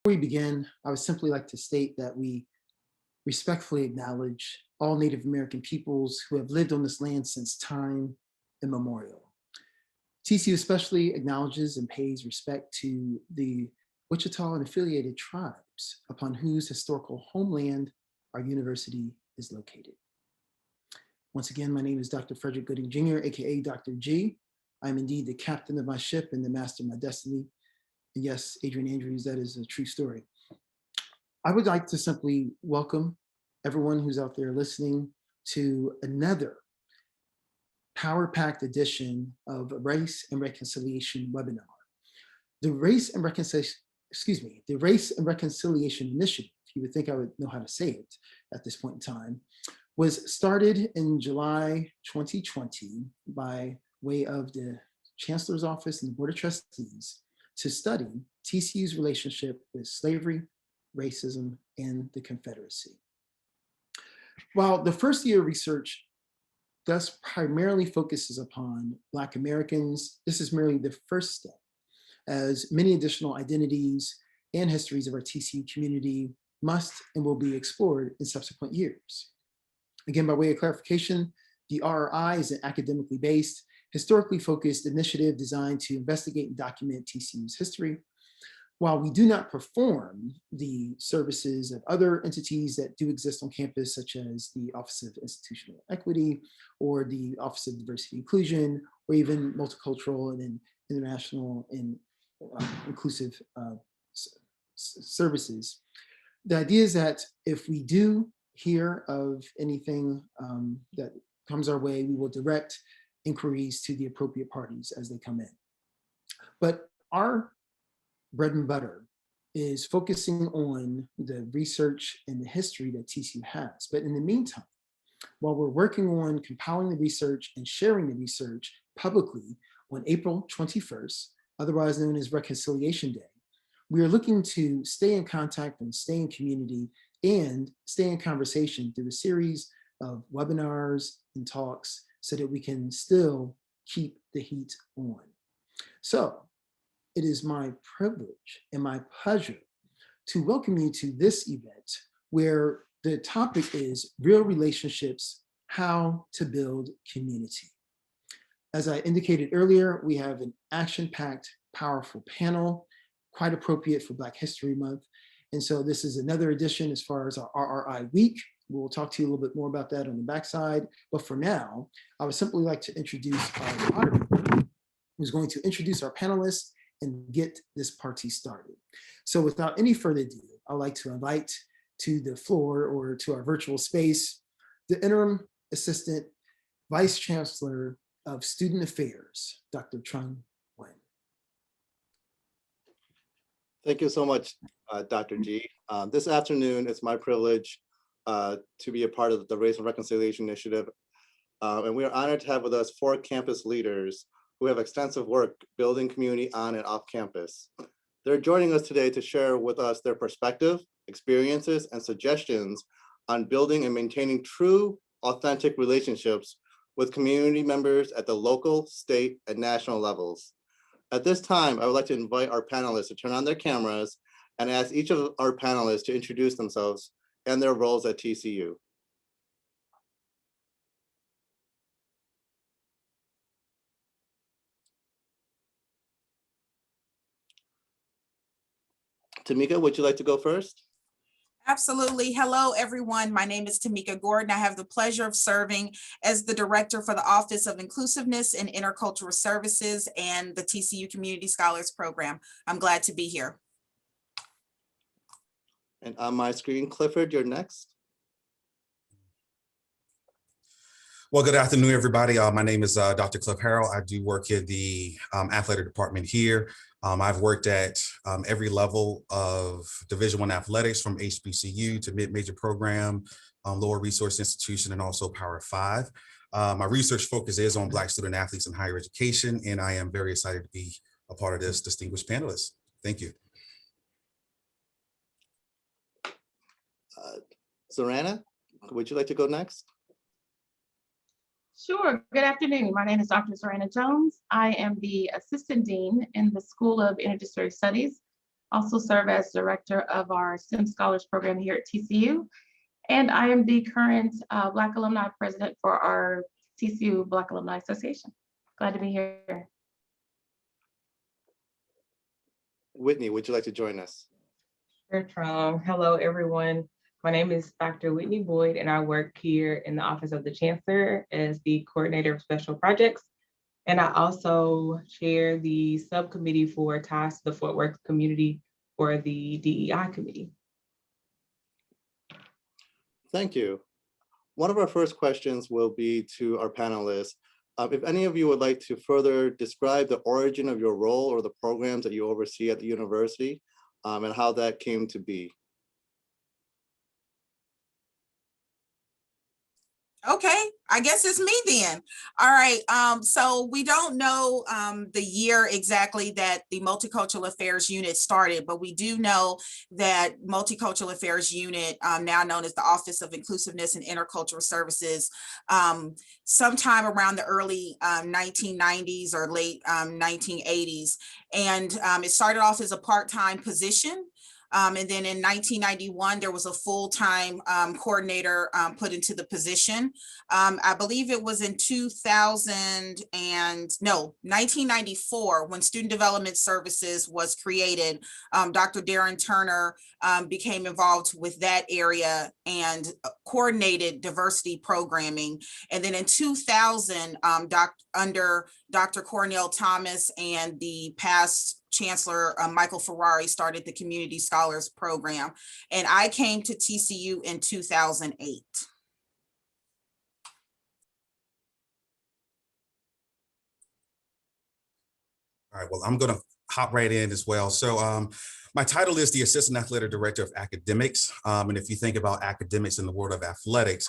Before we begin, I would simply like to state that we respectfully acknowledge all Native American peoples who have lived on this land since time immemorial. TCU especially acknowledges and pays respect to the Wichita and affiliated tribes upon whose historical homeland our university is located. Once again, my name is Dr. Frederick Gooding Jr., aka Dr. G. I'm indeed the captain of my ship and the master of my destiny. And yes, Adrian Andrews, that is a true story. I would like to simply welcome everyone who's out there listening to another power-packed edition of a Race and Reconciliation webinar. The Race and Reconciliation Initiative, you would think I would know how to say it at this point in time, was started in July 2020 by way of the Chancellor's Office and the Board of Trustees to study TCU's relationship with slavery, racism, and the Confederacy. While the first year research thus primarily focuses upon Black Americans, this is merely the first step, as many additional identities and histories of our TCU community must and will be explored in subsequent years. Again, by way of clarification, the RRI is an academically based, historically focused initiative designed to investigate and document TCU's history. While we do not perform the services of other entities that do exist on campus, such as the Office of Institutional Equity or the Office of Diversity and Inclusion, or even multicultural and international and inclusive services, the idea is that if we do hear of anything that comes our way, we will direct inquiries to the appropriate parties as they come in. But our bread and butter is focusing on the research and the history that TCU has. But in the meantime, while we're working on compiling the research and sharing the research publicly on April 21st, otherwise known as Reconciliation Day, we are looking to stay in contact and stay in community and stay in conversation through a series of webinars and talks so that we can still keep the heat on. So it is my privilege and my pleasure to welcome you to this event where the topic is real relationships, how to build community. As I indicated earlier, we have an action-packed, powerful panel, quite appropriate for Black History Month. And so this is another edition as far as our RRI week. We'll talk to you a little bit more about that on the backside. But for now, I would simply like to introduce our moderator, who's going to introduce our panelists and get this party started. So without any further ado, I'd like to invite to the floor or to our virtual space, the Interim Assistant Vice Chancellor of Student Affairs, Dr. Trung. Thank you so much, Dr. G. This afternoon, it's my privilege to be a part of the Race and Reconciliation Initiative. And we are honored to have with us 4 campus leaders who have extensive work building community on and off campus. They're joining us today to share with us their perspective, experiences, and suggestions on building and maintaining true, authentic relationships with community members at the local, state, and national levels. At this time, I would like to invite our panelists to turn on their cameras and ask each of our panelists to introduce themselves and their roles at TCU. Tamika, would you like to go first? Absolutely. Hello, everyone. My name is Tamika Gordon. I have the pleasure of serving as the Director for the Office of Inclusiveness and Intercultural Services and the TCU Community Scholars Program. I'm glad to be here. And on my screen, Clifford, you're next. Well, good afternoon, everybody. My name is Dr. Cliff Harrell. I do work in the athletic department here. I've worked at every level of Division I athletics, from HBCU to mid-major program, lower resource institution, and also Power 5. My research focus is on Black student athletes in higher education, and I am very excited to be a part of this distinguished panelist. Thank you. Zorana, would you like to go next? Sure. Good afternoon. My name is Dr. Zorana Jones. I am the Assistant Dean in the School of Interdisciplinary Studies Also serve as director of our STEM Scholars Program here at TCU. And I am the current Black Alumni President for our TCU Black Alumni Association. Glad to be here. Whitney, would you like to join us? Sure, Trung. Hello, everyone. My name is Dr. Whitney Boyd, and I work here in the Office of the Chancellor as the Coordinator of Special Projects. And I also chair the subcommittee for ties to the Fort Worth community for the DEI committee. Thank you. One of our first questions will be to our panelists. If any of you would like to further describe the origin of your role or the programs that you oversee at the university, and how that came to be. Okay, I guess it's me then. All right, so we don't know the year exactly that the Multicultural Affairs Unit started, but we do know that Multicultural Affairs Unit, now known as the Office of Inclusiveness and Intercultural Services, sometime around the early 1990s or late 1980s. And it started off as a part-time position. And then in 1991, there was a full-time coordinator put into the position. I believe it was in 1994, when Student Development Services was created. Dr. Darren Turner became involved with that area and coordinated diversity programming. And then in 2000, under Dr. Cornell Thomas and the past Chancellor Michael Ferrari started the Community Scholars Program, and I came to TCU in 2008. All right, well, I'm going to hop right in as well. So my title is the Assistant Athletic Director of Academics. And if you think about academics in the world of athletics,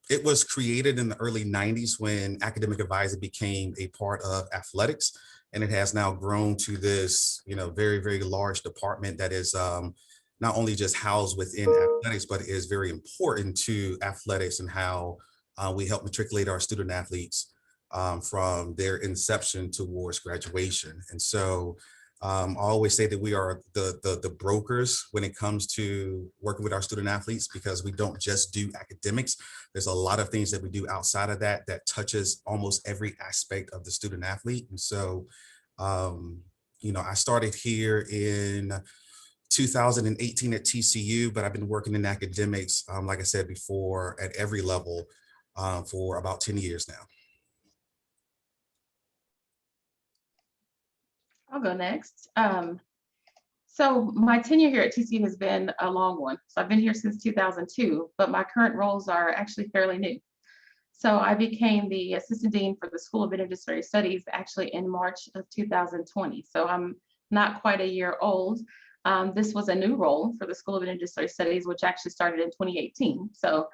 it was created in the early 90s when academic advisor became a part of athletics. And it has now grown to this, very, very large department that is not only just housed within athletics, but is very important to athletics and how we help matriculate our student athletes from their inception towards graduation. And so I always say that we are the brokers when it comes to working with our student athletes, because we don't just do academics. There's a lot of things that we do outside of that touches almost every aspect of the student athlete. And so, I started here in 2018 at TCU, but I've been working in academics, like I said before, at every level for about 10 years now. I'll go next. So my tenure here at TCU has been a long one. So I've been here since 2002, but my current roles are actually fairly new. So I became the Assistant Dean for the School of Interdisciplinary Studies actually in March of 2020. So I'm not quite a year old. This was a new role for the School of Interdisciplinary Studies, which actually started in 2018. So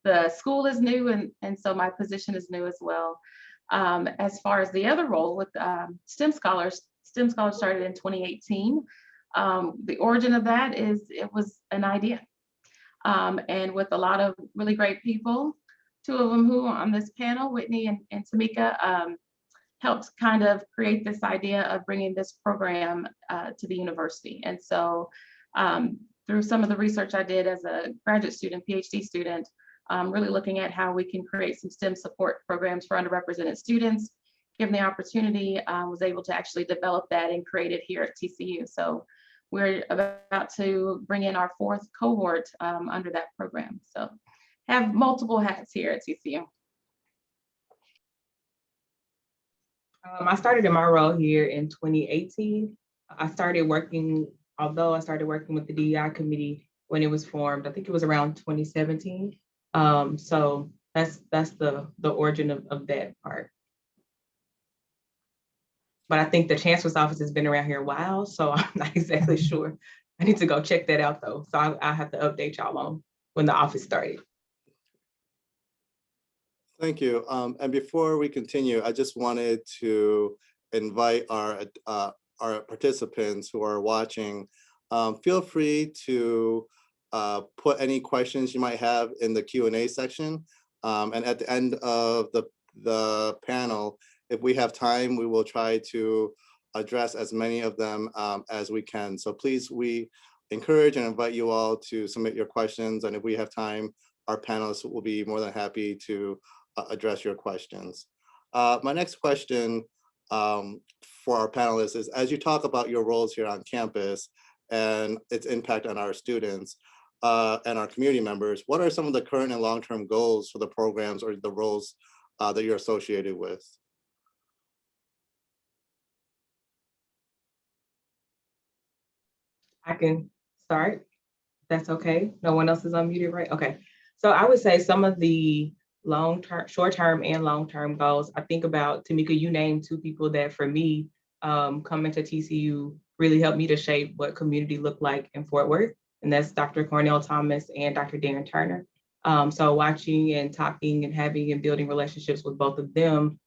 the school is new, and so my position is new as well. As far as the other role with STEM Scholars started in 2018. The origin of that is it was an idea. And with a lot of really great people, two of them who are on this panel, Whitney and Tamika, helped kind of create this idea of bringing this program to the university. And so through some of the research I did as a graduate student, PhD student, really looking at how we can create some STEM support programs for underrepresented students. Given the opportunity, was able to actually develop that and create it here at TCU. So we're about to bring in our 4th cohort under that program. So have multiple hats here at TCU. I started in my role here in 2018. Although I started working with the DEI committee when it was formed, I think it was around 2017. So that's the origin of that part. But I think the Chancellor's office has been around here a while, so I'm not exactly sure. I need to go check that out though. So I'll have to update y'all on when the office started. Thank you. And before we continue, I just wanted to invite our participants who are watching. Feel free to put any questions you might have in the Q&A section. And at the end of the panel, if we have time, we will try to address as many of them as we can. So please, we encourage and invite you all to submit your questions. And if we have time, our panelists will be more than happy to address your questions. My next question for our panelists is, as you talk about your roles here on campus and its impact on our students and our community members, what are some of the current and long-term goals for the programs or the roles that you're associated with? I can start. That's okay. No one else is unmuted, right? Okay. So I would say some of the long-term, short-term and long-term goals, I think about, Tamika, you named two people that for me, coming to TCU really helped me to shape what community looked like in Fort Worth. And that's Dr. Cornell Thomas and Dr. Darren Turner. So watching and talking and having and building relationships with both of them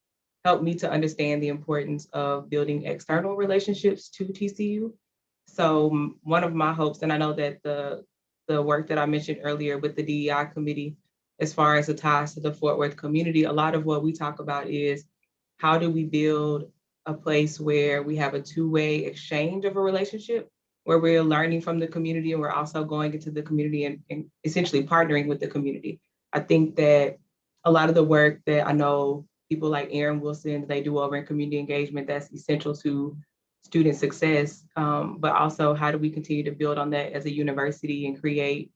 helped me to understand the importance of building external relationships to TCU. So one of my hopes, and I know that the work that I mentioned earlier with the DEI committee, as far as the ties to the Fort Worth community, a lot of what we talk about is how do we build a place where we have a two-way exchange of a relationship, where we're learning from the community and we're also going into the community and essentially partnering with the community. I think that a lot of the work that I know people like Aaron Wilson, they do over in community engagement, that's essential to student success, but also how do we continue to build on that as a university and create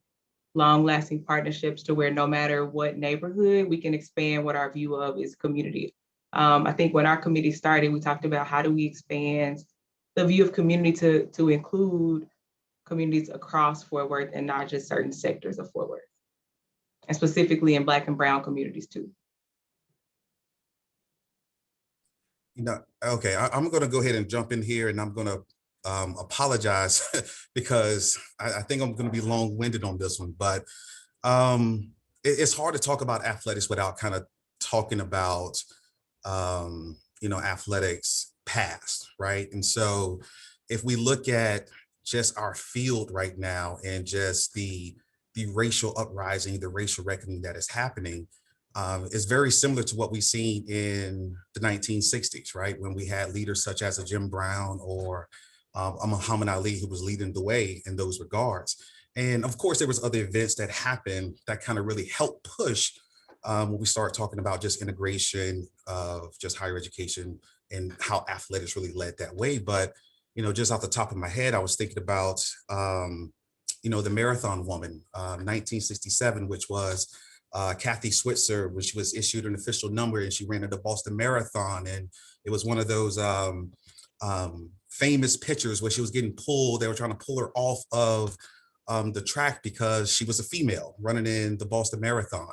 long-lasting partnerships to where no matter what neighborhood, we can expand what our view of is community. I think when our committee started, we talked about how do we expand the view of community to include communities across Fort Worth and not just certain sectors of Fort Worth, and specifically in Black and Brown communities too. Okay, I'm going to go ahead and jump in here, and I'm going to apologize because I think I'm going to be long-winded on this one, but it's hard to talk about athletics without kind of talking about, athletics past, right? And so if we look at just our field right now and just the racial uprising, the racial reckoning that is happening, is very similar to what we've seen in the 1960s, right? When we had leaders such as a Jim Brown or a Muhammad Ali who was leading the way in those regards. And of course, there was other events that happened that kind of really helped push when we start talking about just integration of just higher education and how athletics really led that way. But, just off the top of my head, I was thinking about, the marathon woman, 1967, which was Kathy Switzer, which was issued an official number, and she ran at the Boston Marathon. And it was one of those famous pictures where she was getting pulled. They were trying to pull her off of the track because she was a female running in the Boston Marathon.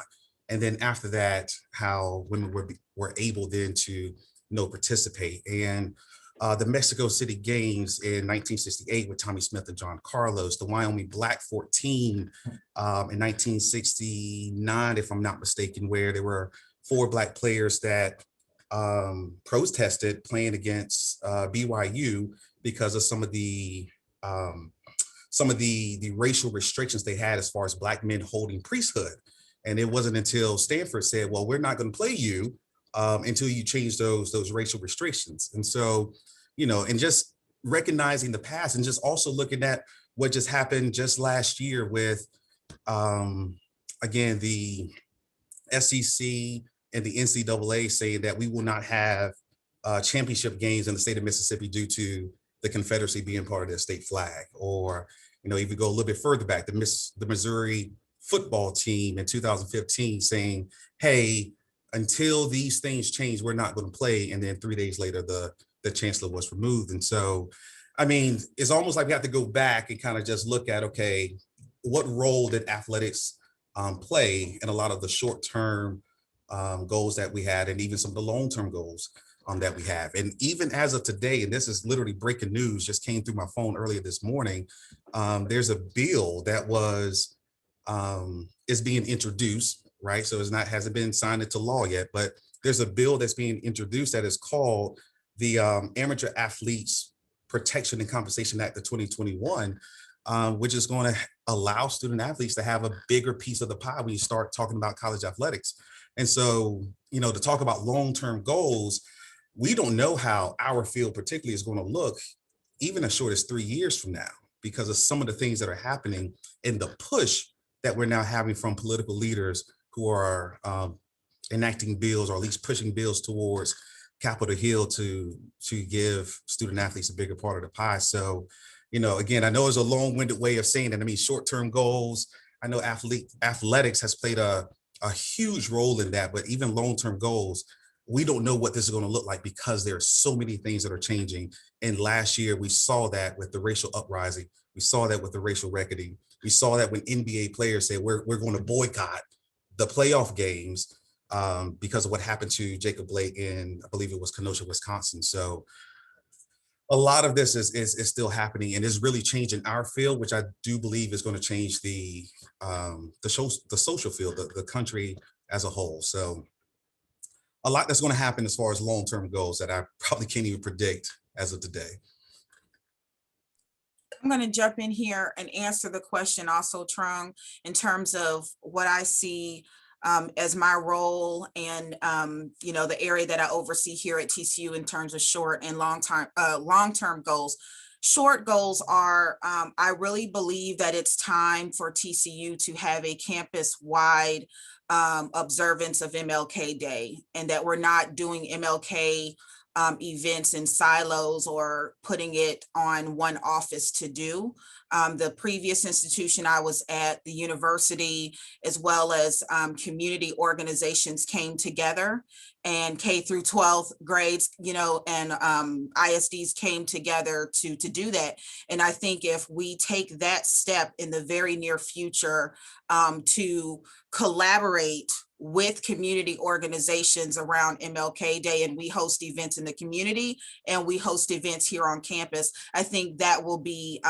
And then after that, how women were able then to participate. And the Mexico City Games in 1968 with Tommy Smith and John Carlos, the Wyoming Black 14 in 1969, if I'm not mistaken, where there were 4 Black players that protested playing against BYU because of some of the racial restrictions they had as far as Black men holding priesthood. And it wasn't until Stanford said, well, we're not going to play you until you change those racial restrictions. And so, and just recognizing the past and just also looking at what just happened just last year with, again, the SEC and the NCAA saying that we will not have championship games in the state of Mississippi due to the Confederacy being part of their state flag. Or, even go a little bit further back, the Missouri football team in 2015 saying, hey, until these things change, we're not going to play. And then 3 days later, the chancellor was removed. And so, it's almost like we have to go back and kind of just look at, okay, what role did athletics play in a lot of the short-term goals that we had, and even some of the long-term goals that we have. And even as of today, and this is literally breaking news, just came through my phone earlier this morning, there's a bill that is being introduced, right? So hasn't been signed into law yet, but there's a bill that's being introduced that is called the Amateur Athletes Protection and Compensation Act of 2021, which is going to allow student athletes to have a bigger piece of the pie when you start talking about college athletics. And so, to talk about long-term goals, we don't know how our field particularly is going to look even as short as 3 years from now, because of some of the things that are happening and the push that we're now having from political leaders who are enacting bills, or at least pushing bills towards Capitol Hill to give student athletes a bigger part of the pie. So, you know, again, I know it's a long-winded way of saying it. I mean, short-term goals, I know athletics has played a huge role in that, but even long-term goals, we don't know what this is going to look like because there are so many things that are changing. And last year, we saw that with the racial uprising. We saw that with the racial reckoning. We saw that when NBA players said, we're going to boycott the playoff games because of what happened to Jacob Blake in, I believe it was Kenosha, Wisconsin. So a lot of this is still happening and is really changing our field, which I do believe is going to change the social field, the country as a whole. So a lot that's going to happen as far as long-term goals that I probably can't even predict as of today. I'm going to jump in here and answer the question also, Trung, in terms of what I see as my role and, you know, the area that I oversee here at TCU in terms of short and long-term goals. Short goals are, I really believe that it's time for TCU to have a campus-wide observance of MLK Day, and that we're not doing MLK events in silos or putting it on one office to do. The previous institution I was at, the university, as well as community organizations came together, and K through 12 grades, you know, and ISDs came together to do that. And I think if we take that step in the very near future to collaborate with community organizations around MLK Day, and we host events in the community and we host events here on campus, I think that will be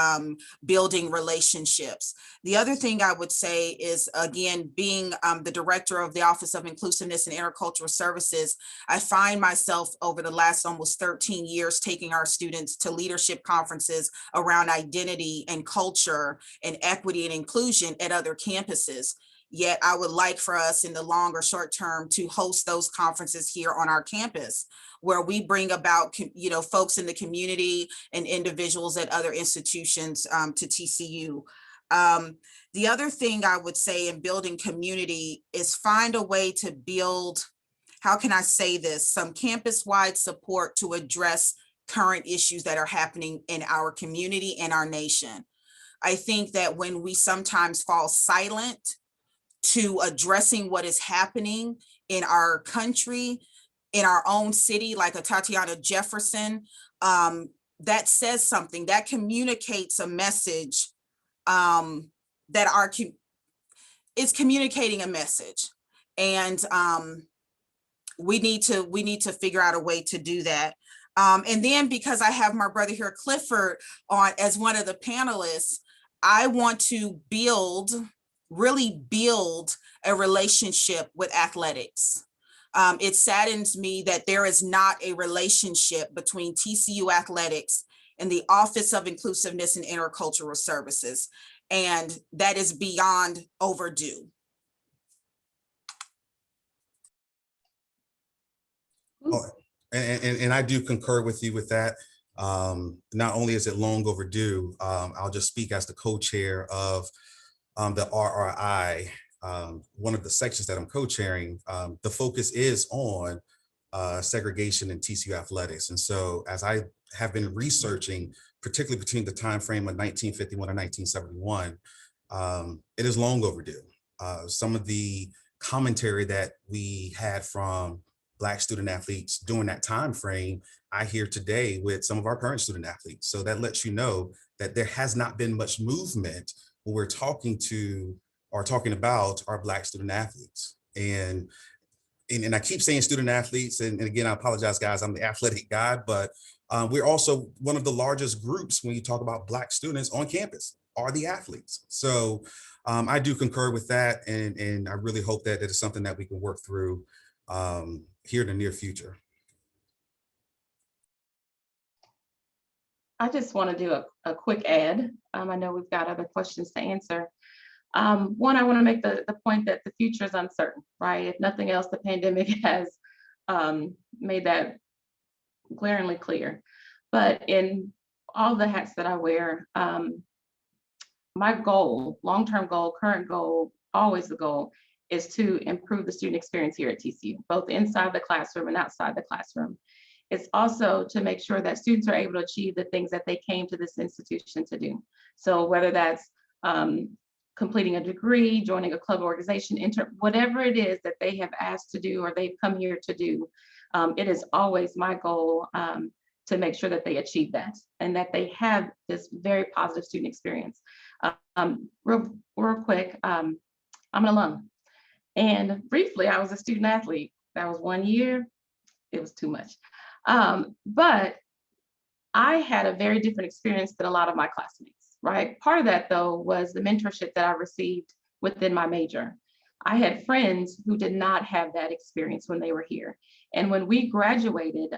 building relationships. The other thing I would say is, again, being the director of the Office of Inclusiveness and Intercultural Services, I find myself over the last almost 13 years taking our students to leadership conferences around identity and culture and equity and inclusion at other campuses. Yet I would like for us in the long or short term to host those conferences here on our campus, where we bring about, you know, folks in the community and individuals at other institutions to TCU. The other thing I would say in building community is find a way to build, how can I say this, some campus-wide support to address current issues that are happening in our community and our nation. I think that when we sometimes fall silent to addressing what is happening in our country, in our own city, like a Tatiana Jefferson, that says something, that communicates a message, that is communicating a message. And we need to figure out a way to do that. And then because I have my brother here, Clifford, on as one of the panelists, I want to really build a relationship with athletics. It saddens me that there is not a relationship between TCU athletics and the Office of Inclusiveness and Intercultural Services, and that is beyond overdue. Oh, and I do concur with you with that. Not only is it long overdue, I'll just speak as the co-chair of the RRI, one of the sections that I'm co-chairing. The focus is on segregation in TCU athletics. And so as I have been researching, particularly between the time frame of 1951 and 1971, it is long overdue. Some of the commentary that we had from Black student athletes during that time frame, I hear today with some of our current student athletes. So that lets you know that there has not been much movement when we're talking about our Black student athletes. And I keep saying student athletes, and again, I apologize, guys, I'm the athletic guy, but we're also one of the largest groups when you talk about Black students on campus are the athletes. So I do concur with that, and I really hope that it is something that we can work through here in the near future. I just want to do a quick add. I know we've got other questions to answer. One, I want to make the point that the future is uncertain, right? If nothing else, the pandemic has made that glaringly clear. But in all the hats that I wear, my goal, long-term goal, current goal, always the goal, is to improve the student experience here at TCU, both inside the classroom and outside the classroom. It's also to make sure that students are able to achieve the things that they came to this institution to do. So whether that's completing a degree, joining a club organization, whatever it is that they have asked to do or they've come here to do, it is always my goal to make sure that they achieve that and that they have this very positive student experience. Real quick, I'm an alum. And briefly, I was a student athlete. That was 1 year. It was too much. But I had a very different experience than a lot of my classmates, right? Part of that, though, was the mentorship that I received within my major. I had friends who did not have that experience when they were here. And when we graduated,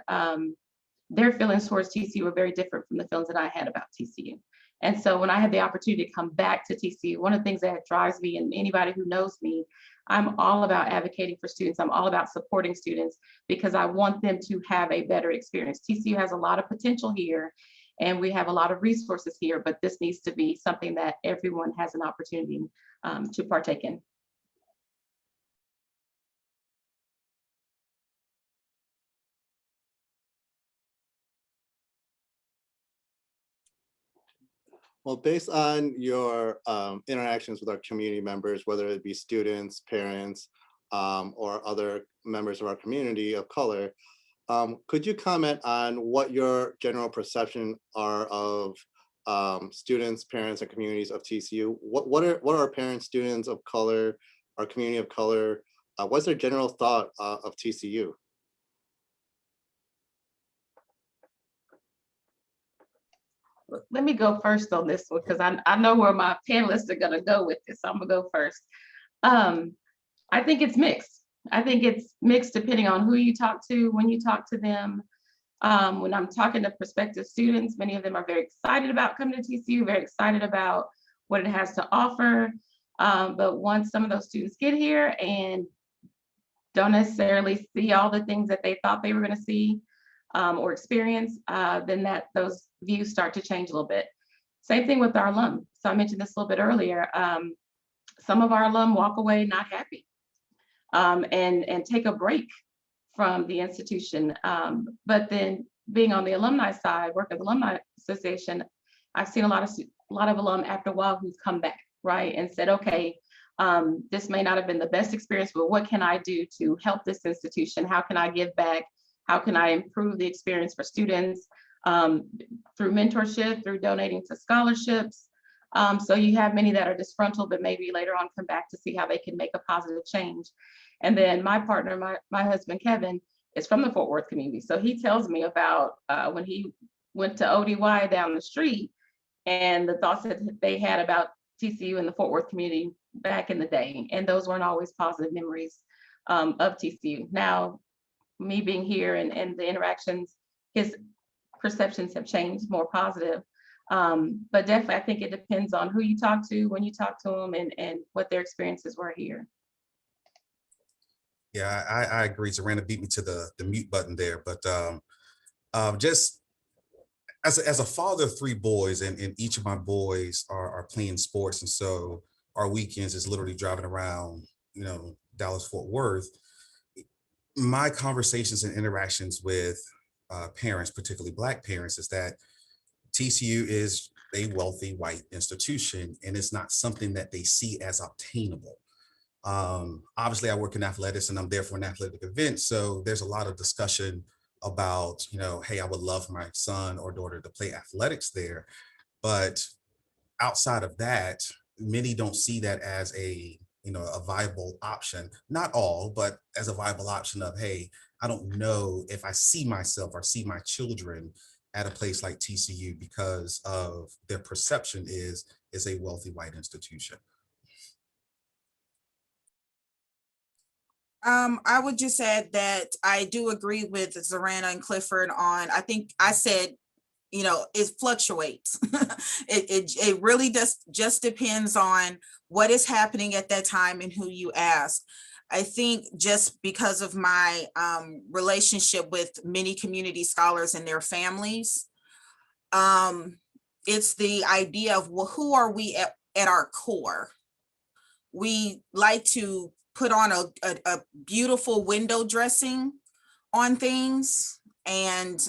their feelings towards TCU were very different from the feelings that I had about TCU. And so when I had the opportunity to come back to TCU, one of the things that drives me, and anybody who knows me, I'm all about advocating for students. I'm all about supporting students because I want them to have a better experience. TCU has a lot of potential here and we have a lot of resources here, but this needs to be something that everyone has an opportunity to partake in. Well, based on your interactions with our community members, whether it be students, parents, or other members of our community of color, could you comment on what your general perception are of students, parents, and communities of TCU? What are our parents, students of color, our community of color? What's their general thought of TCU? Let me go first on this one because I know where my panelists are going to go with this. So I'm going to go first. I think it's mixed. I think it's mixed depending on who you talk to, when you talk to them. When I'm talking to prospective students, many of them are very excited about coming to TCU, very excited about what it has to offer. But once some of those students get here and don't necessarily see all the things that they thought they were going to see or experience, then those views start to change a little bit. Same thing with our alum. So I mentioned this a little bit earlier. Some of our alum walk away not happy and take a break from the institution. But then being on the alumni side, work at the Alumni Association, I've seen a lot of alum after a while who've come back, right, and said, okay, this may not have been the best experience, but what can I do to help this institution? How can I give back? How can I improve the experience for students through mentorship, through donating to scholarships? So you have many that are disgruntled, but maybe later on come back to see how they can make a positive change. And then my partner, my husband, Kevin, is from the Fort Worth community. So he tells me about when he went to ODY down the street and the thoughts that they had about TCU and the Fort Worth community back in the day. And those weren't always positive memories of TCU. Now, me being here and the interactions, his perceptions have changed, more positive. But definitely, I think it depends on who you talk to, when you talk to them, and what their experiences were here. Yeah, I agree. Serena beat me to the mute button there, but just as a father of 3 boys, and each of my boys are playing sports, and so our weekends is literally driving around, Dallas, Fort Worth. My conversations and interactions with parents, particularly Black parents, is that TCU is a wealthy white institution, and it's not something that they see as obtainable. Obviously, I work in athletics, and I'm there for an athletic event, so there's a lot of discussion about, hey, I would love my son or daughter to play athletics there, but outside of that, many don't see that as a viable option. Not all, but as a viable option of, hey, I don't know if I see myself or see my children at a place like TCU because of their perception is a wealthy white institution. I would just add that I do agree with Zorana and Clifford on, I think I said, it fluctuates. It really just depends on what is happening at that time and who you ask. I think just because of my relationship with many community scholars and their families, it's the idea of, well, who are we at our core? We like to put on a beautiful window dressing on things, and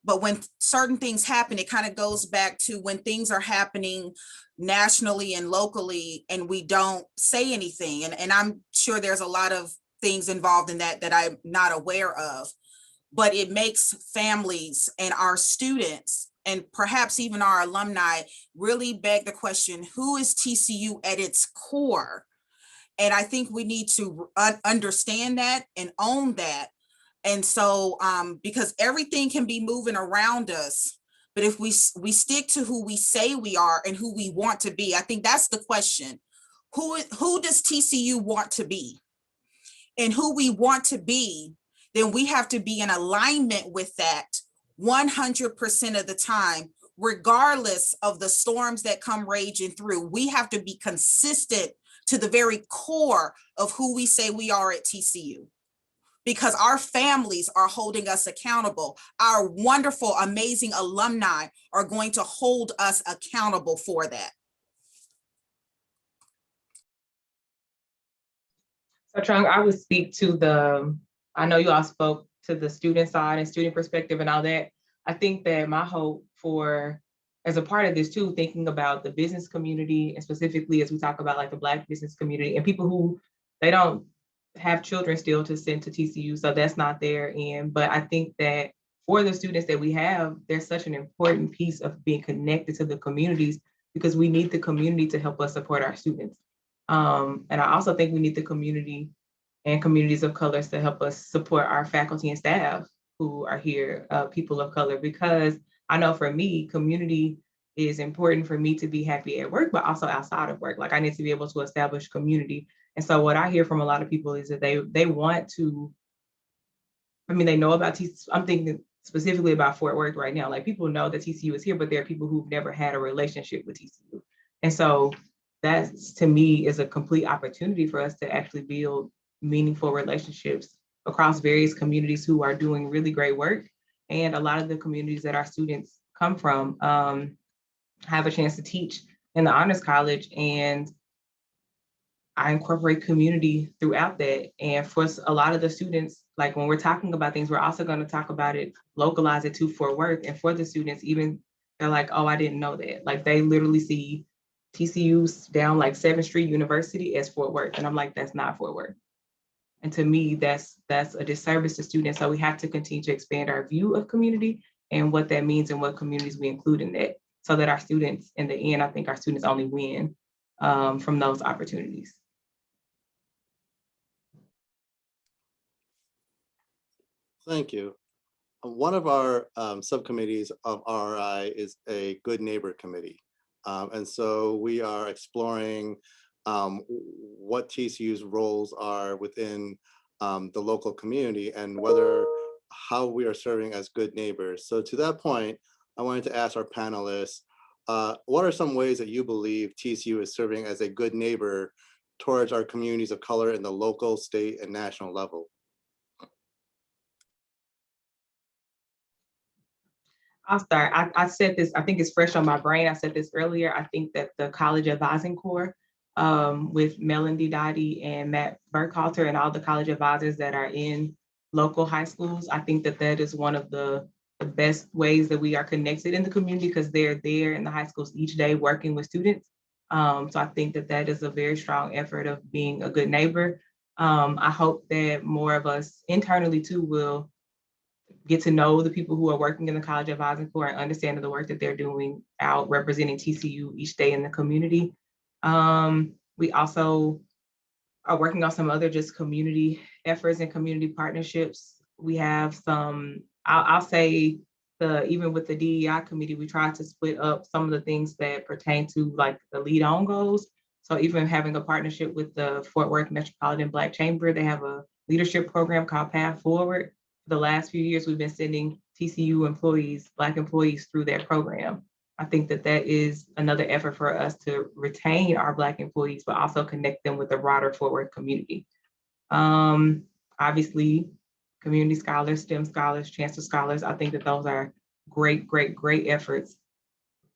but when certain things happen, it kind of goes back to when things are happening nationally and locally and we don't say anything, and I'm sure there's a lot of things involved in that I'm not aware of, but it makes families and our students and perhaps even our alumni really beg the question, who is TCU at its core? And I think we need to understand that and own that. And so, because everything can be moving around us, but if we stick to who we say we are and who we want to be, I think that's the question. Who does TCU want to be? And who we want to be, then we have to be in alignment with that 100% of the time, regardless of the storms that come raging through. We have to be consistent to the very core of who we say we are at TCU, because our families are holding us accountable. Our wonderful, amazing alumni are going to hold us accountable for that. So Trung, I would speak to I know you all spoke to the student side and student perspective and all that. I think that my hope for, as a part of this too, thinking about the business community, and specifically as we talk about like the Black business community and people who, they don't have children still to send to TCU, so that's not their end. But I think that for the students that we have, there's such an important piece of being connected to the communities, because we need the community to help us support our students. And I also think we need the community and communities of colors to help us support our faculty and staff who are here, people of color, because I know for me, community is important for me to be happy at work, but also outside of work. Like I need to be able to establish community. And so what I hear from a lot of people is that they want to, I mean, they know about TCU. I'm thinking specifically about Fort Worth right now. Like people know that TCU is here, but there are people who've never had a relationship with TCU. And so that to me is a complete opportunity for us to actually build meaningful relationships across various communities who are doing really great work. And a lot of the communities that our students come from have a chance to teach in the Honors College, and I incorporate community throughout that. And for a lot of the students, like when we're talking about things, we're also going to talk about it, localize it to Fort Worth. And for the students, even they're like, oh, I didn't know that. Like they literally see TCU's down like 7th Street University as Fort Worth. And I'm like, that's not Fort Worth. And to me, that's a disservice to students. So we have to continue to expand our view of community and what that means and what communities we include in that, so that our students, in the end, I think our students only win from those opportunities. Thank you. One of our subcommittees of RI is a Good Neighbor Committee. And so we are exploring what TCU's roles are within the local community and how we are serving as good neighbors. So to that point, I wanted to ask our panelists, what are some ways that you believe TCU is serving as a good neighbor towards our communities of color in the local, state, and national level? I'll start. I said this, I think it's fresh on my brain. I said this earlier. I think that the College Advising Corps with Melanie Dottie and Matt Burkhalter and all the college advisors that are in local high schools, I think that that is one of the best ways that we are connected in the community, because they're there in the high schools each day working with students. So I think that that is a very strong effort of being a good neighbor. I hope that more of us internally too will get to know the people who are working in the College Advising Corps and understanding the work that they're doing out representing TCU each day in the community. We also are working on some other just community efforts and community partnerships. We have some, I'll say, even with the DEI committee, we try to split up some of the things that pertain to like the lead on goals. So even having a partnership with the Fort Worth Metropolitan Black Chamber, they have a leadership program called Path Forward. The last few years, we've been sending TCU employees, Black employees, through that program. I think that that is another effort for us to retain our Black employees, but also connect them with the broader Fort Worth community. Obviously, community scholars, STEM scholars, Chancellor scholars. I think that those are great, great, great efforts.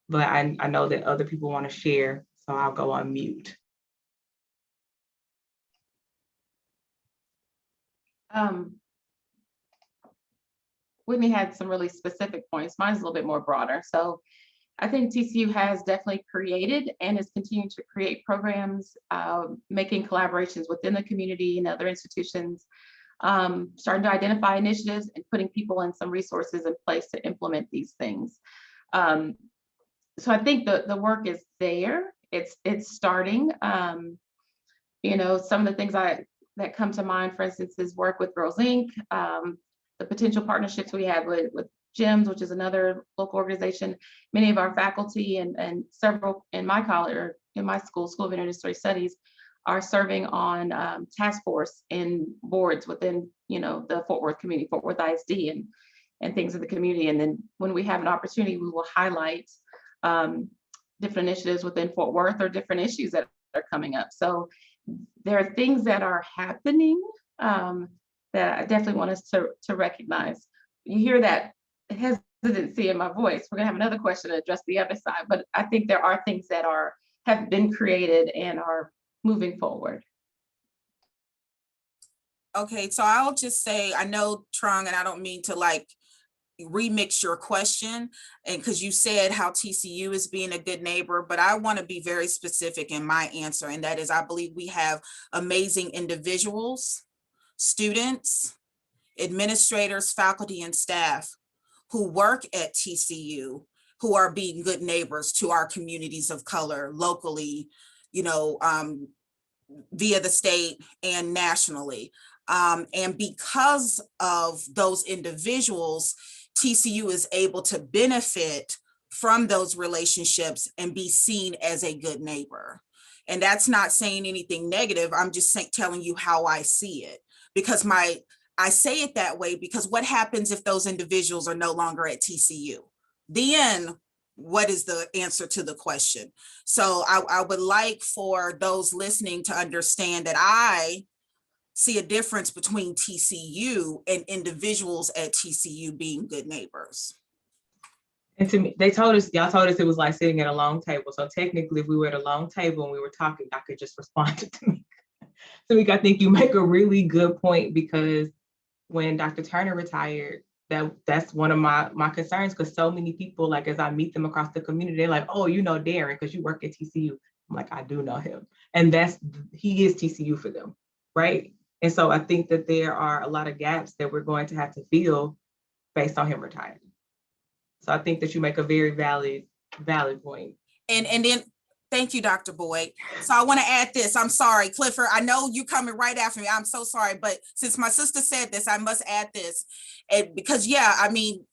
But I know that other people want to share, so I'll go on mute. Whitney had some really specific points. Mine's a little bit more broader. So I think TCU has definitely created and is continuing to create programs, making collaborations within the community and other institutions, starting to identify initiatives and putting people and some resources in place to implement these things. So I think the work is there. It's starting. You know, some of the things that come to mind, for instance, is work with Girls Inc., the potential partnerships we have with GEMS, which is another local organization. Many of our faculty and several in my college or in my school of Interdisciplinary Studies, are serving on task force and boards within, you know, the Fort Worth community, Fort Worth ISD, and things of the community. And then when we have an opportunity, we will highlight different initiatives within Fort Worth or different issues that are coming up. So there are things that are happening that I definitely want us to recognize. You hear that hesitancy in my voice. We're gonna have another question to address the other side, but I think there are things that have been created and are moving forward. Okay, so I'll just say, I know, Trung, and I don't mean to like remix your question, and because you said how TCU is being a good neighbor, but I want to be very specific in my answer, and that is, I believe we have amazing individuals, students, administrators, faculty, and staff who work at TCU who are being good neighbors to our communities of color locally, you know, via the state and nationally. And because of those individuals, TCU is able to benefit from those relationships and be seen as a good neighbor. And that's not saying anything negative. I'm just telling you how I see it, because I say it that way because what happens if those individuals are no longer at TCU? Then what is the answer to the question? So I would like for those listening to understand that I see a difference between TCU and individuals at TCU being good neighbors. And to me, y'all told us it was like sitting at a long table. So technically, if we were at a long table and we were talking, I could just respond to me. Tamika, I think you make a really good point, because when Dr. Turner retired, that's one of my concerns, because so many people, like as I meet them across the community, they're like, oh, you know Darren because you work at TCU. I'm like, I do know him. And he is TCU for them, right? And so I think that there are a lot of gaps that we're going to have to fill based on him retiring. So I think that you make a very valid point. And then, thank you, Dr. Boyd. So I want to add this. I'm sorry, Clifford. I know you're coming right after me. I'm so sorry. But since my sister said this, I must add this. And because, yeah, I mean,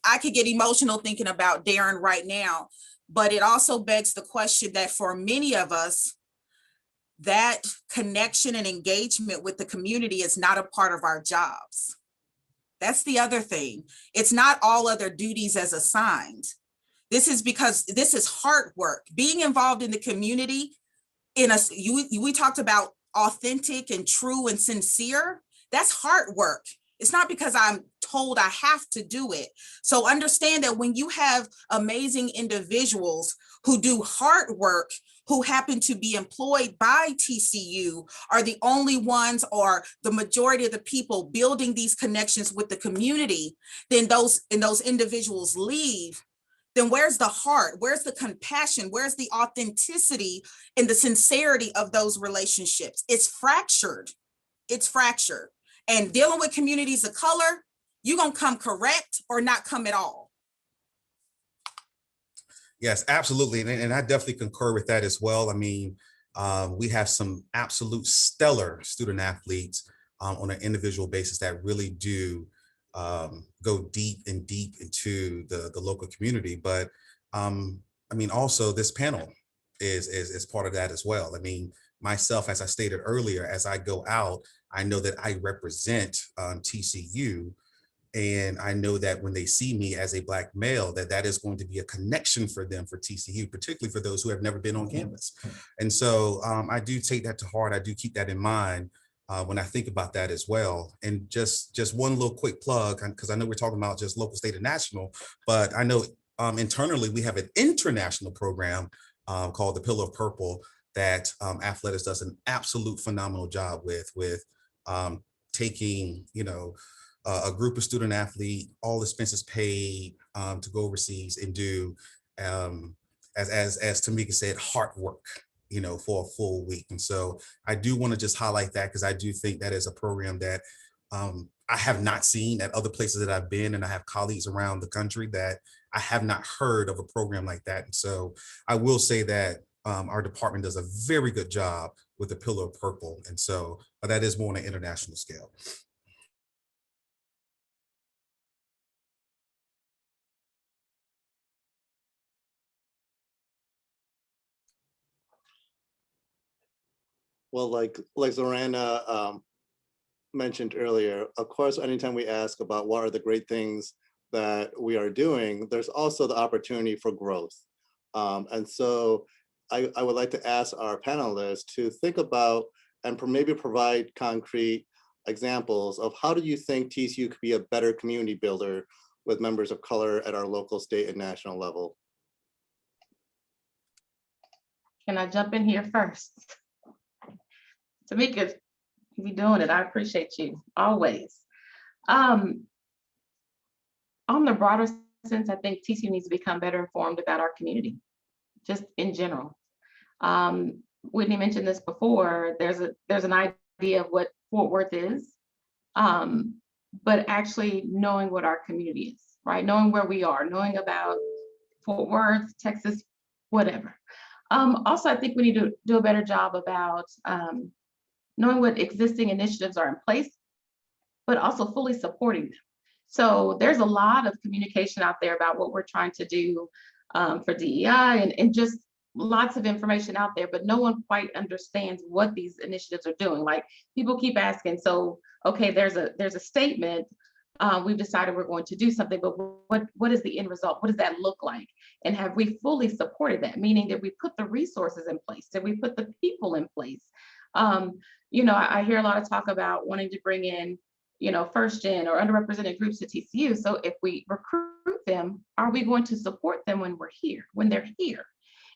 I could get emotional thinking about Darren right now, but it also begs the question that for many of us, that connection and engagement with the community is not a part of our jobs. That's the other thing. It's not all other duties as assigned. This is because this is hard work. Being involved in the community, we talked about authentic and true and sincere. That's hard work. It's not because I'm told I have to do it. So understand that when you have amazing individuals who do hard work, who happen to be employed by TCU, are the only ones or the majority of the people building these connections with the community, then those individuals leave, then where's the heart? Where's the compassion? Where's the authenticity and the sincerity of those relationships? It's fractured. It's fractured. And dealing with communities of color, you're going to come correct or not come at all. Yes, absolutely. And I definitely concur with that as well. I mean, we have some absolute stellar student athletes on an individual basis that really do go deep into the local community. But I mean, also this panel is part of that as well. I mean, myself, as I stated earlier, as I go out, I know that I represent TCU. And I know that when they see me as a Black male, that is going to be a connection for them for TCU, particularly for those who have never been on campus. And so I do take that to heart. I do keep that in mind. when I think about that as well. And just one little quick plug, because I know we're talking about just local, state, and national, but I know internally we have an international program called the Pillar of Purple that Athletics does an absolute phenomenal job with taking, a group of student athlete, all expenses paid to go overseas and do, as Tamika said, hard work, for a full week. And so I do want to just highlight that because I do think that is a program that I have not seen at other places that I've been, and I have colleagues around the country that I have not heard of a program like that. And so I will say that our department does a very good job with the Pillar of Purple. And so that is more on an international scale. Well, like Zorana mentioned earlier, of course, anytime we ask about what are the great things that we are doing, there's also the opportunity for growth. And so I would like to ask our panelists to think about and maybe provide concrete examples of how do you think TCU could be a better community builder with members of color at our local, state, and national level? Can I jump in here first? Tamika, you be doing it. I appreciate you always. On the broader sense, I think TCU needs to become better informed about our community, just in general. Whitney mentioned this before. There's an idea of what Fort Worth is, but actually knowing what our community is, right? Knowing where we are, knowing about Fort Worth, Texas, whatever. Also, I think we need to do a better job about knowing what existing initiatives are in place, but also fully supporting them. So there's a lot of communication out there about what we're trying to do for DEI and just lots of information out there, but no one quite understands what these initiatives are doing. Like people keep asking, so, okay, there's a statement, we've decided we're going to do something, but what is the end result? What does that look like? And have we fully supported that? Meaning, did we put the resources in place? Did we put the people in place? I hear a lot of talk about wanting to bring in, first gen or underrepresented groups to TCU. So if we recruit them, are we going to support them when they're here?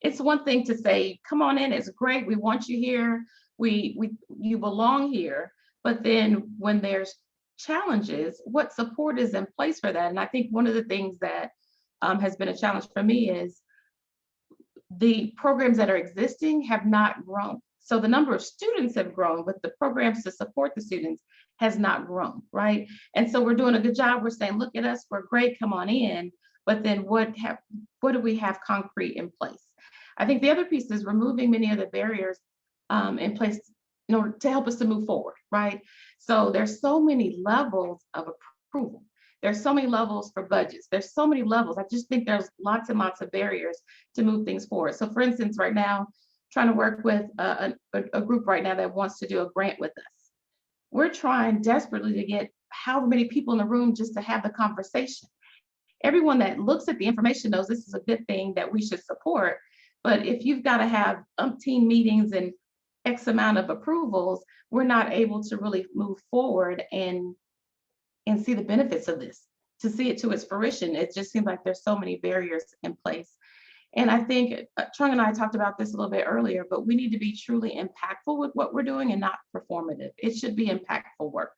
It's one thing to say, come on in, it's great, we want you here, you belong here. But then when there's challenges, what support is in place for that? And I think one of the things that has been a challenge for me is the programs that are existing have not grown. So the number of students have grown, but the programs to support the students has not grown, right? And so we're doing a good job. We're saying, look at us, we're great, come on in. But then what do we have concrete in place? I think the other piece is removing many of the barriers in place in order to help us to move forward, right? So there's so many levels of approval. There's so many levels for budgets. There's so many levels. I just think there's lots and lots of barriers to move things forward. So for instance, right now, trying to work with a group right now that wants to do a grant with us. We're trying desperately to get however many people in the room just to have the conversation. Everyone that looks at the information knows this is a good thing that we should support. But if you've got to have umpteen meetings and X amount of approvals, we're not able to really move forward and see the benefits of this, to see it to its fruition. It just seems like there's so many barriers in place. And I think Trung and I talked about this a little bit earlier, but we need to be truly impactful with what we're doing and not performative. It should be impactful work.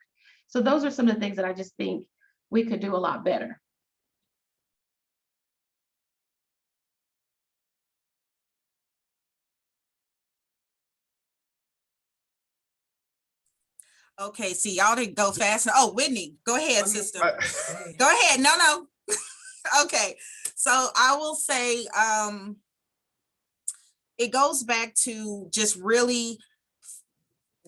So those are some of the things that I just think we could do a lot better. Okay, see, y'all didn't go fast. Oh, Whitney, go ahead, sister. Go ahead. No. Okay, so I will say it goes back to just really